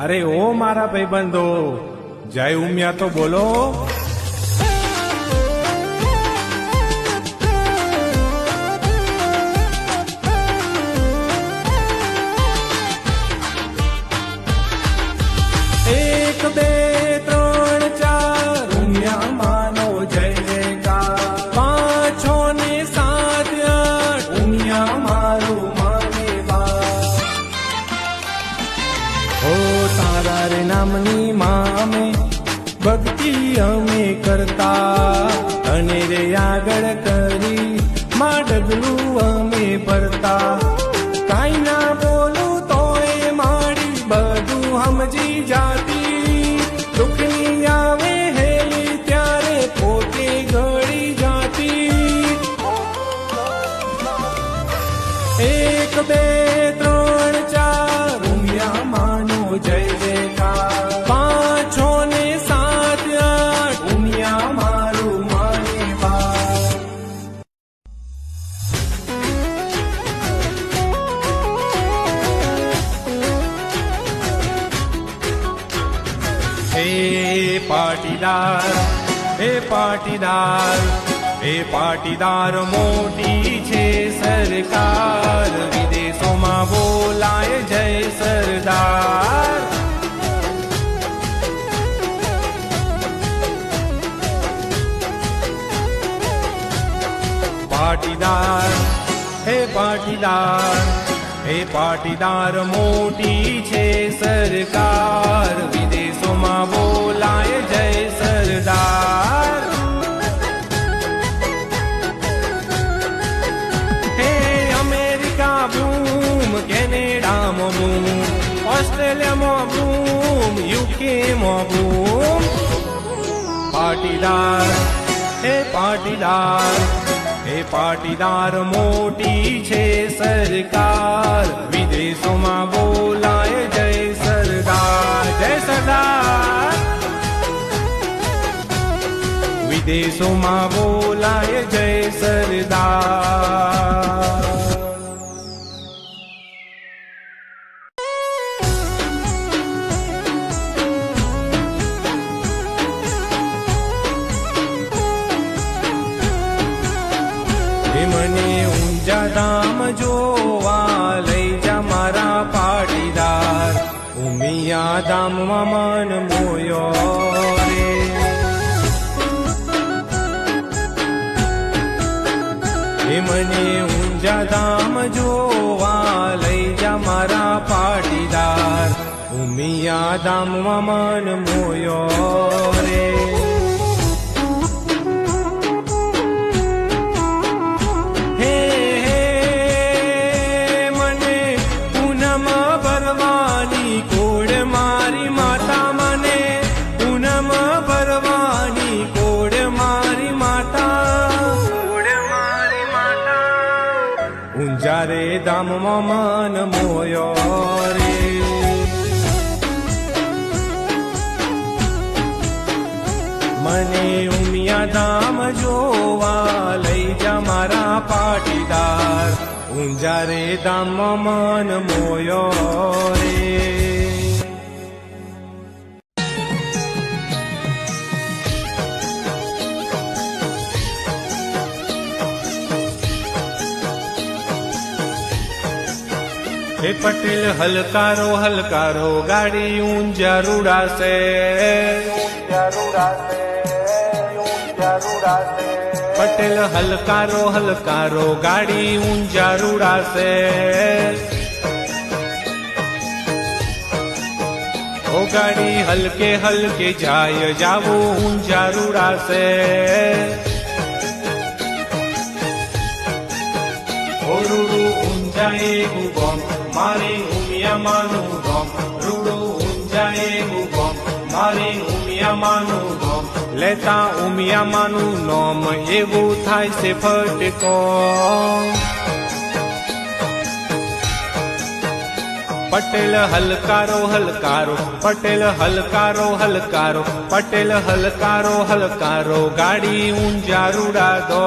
અરે ઓ મારા ભાઈબંધો, જય ઉમિયા તો બોલો. એક બે ત્રણ ચાર ઉમિયા માનો જય જયકાર. 5 6 ને 7 8 ઉમિયા મારું માને બા. ઓ તારા રે નામની મામે ભક્તિ અમે કરતા, અને રે આગળ કરી માં ડગલું અમે ભરતા. કાંઈ ના બોલું તોય મારી બધું સમજી જાતી. દુઃખની આવે હેલી ત્યારે પોતે ગળી જાતી. 1 2 3 4 ઉમિયા માનો જય જયકાર. 5 6 ને 7 8 ઉમિયા મારું માને બા. હે પાટીદાર, હે પાટીદાર, હે પાટીદાર મોટી છે સરકાર. વિદેશોમાં બોલાય જય સરદાર. પાટીદાર, હે પાટીદાર, હે પાટીદાર મોટી છે સરકાર. વિદેશોમાં બોલાય જય સરદાર. હે અમેરિકા બૂમ, કેનેડામાં બૂમ, ઓસ્ટ્રેલિયામાં બૂમ, યુકેમાં બૂમ. પાટીદાર, હે પાટીદાર, હે પાટીદાર મોટી છે સરકાર. વિદેશોમાં બોલાય જય સરદાર. જય સરદાર. વિદેશોમાં બોલાય જય સરદાર. મને ઊંઝા ધામ જોવા લઈ જા મારા પાટીદાર. ઉમિયા ધામમાં મન મોયો રે. મને ઊંઝા ધામ જોવા લઈ જા મારા પાટીદાર. ઉમિયા ધામમાં મન મોયો રે. ઊંઝા રે ધામમાં મન મોયો રે. મને ઉમિયા ધામ જોવા લઈ જા મારા પાટીદાર. ઊંઝા રે ધામમાં મન મોયો રે. હે પટેલ હલકારો હલકારો ગાડી ઊંઝા રૂડાશે. પટેલ હલકારો હલકારો ગાડી ઊંઝા રૂડાશે. ઓ ગાડી હલકે હલકે જાય જાવું ઊંઝા રૂડાશે. ઓ રૂડું ઊંઝાએ ગુગોમ મારી ઉમિયા માનું ગોમ. રૂડું ઊંઝાએ ગુગોમ મારી ઉમિયા માનું ગોમ. લેતા ઉમિયા માનું નોમ એવું થાય છે ફટકો. પટેલ હલકારો હલકારો, પટેલ હલકારો હલકારો, પટેલ હલકારો હલકારો ગાડી ઊંઝા રૂડા દો.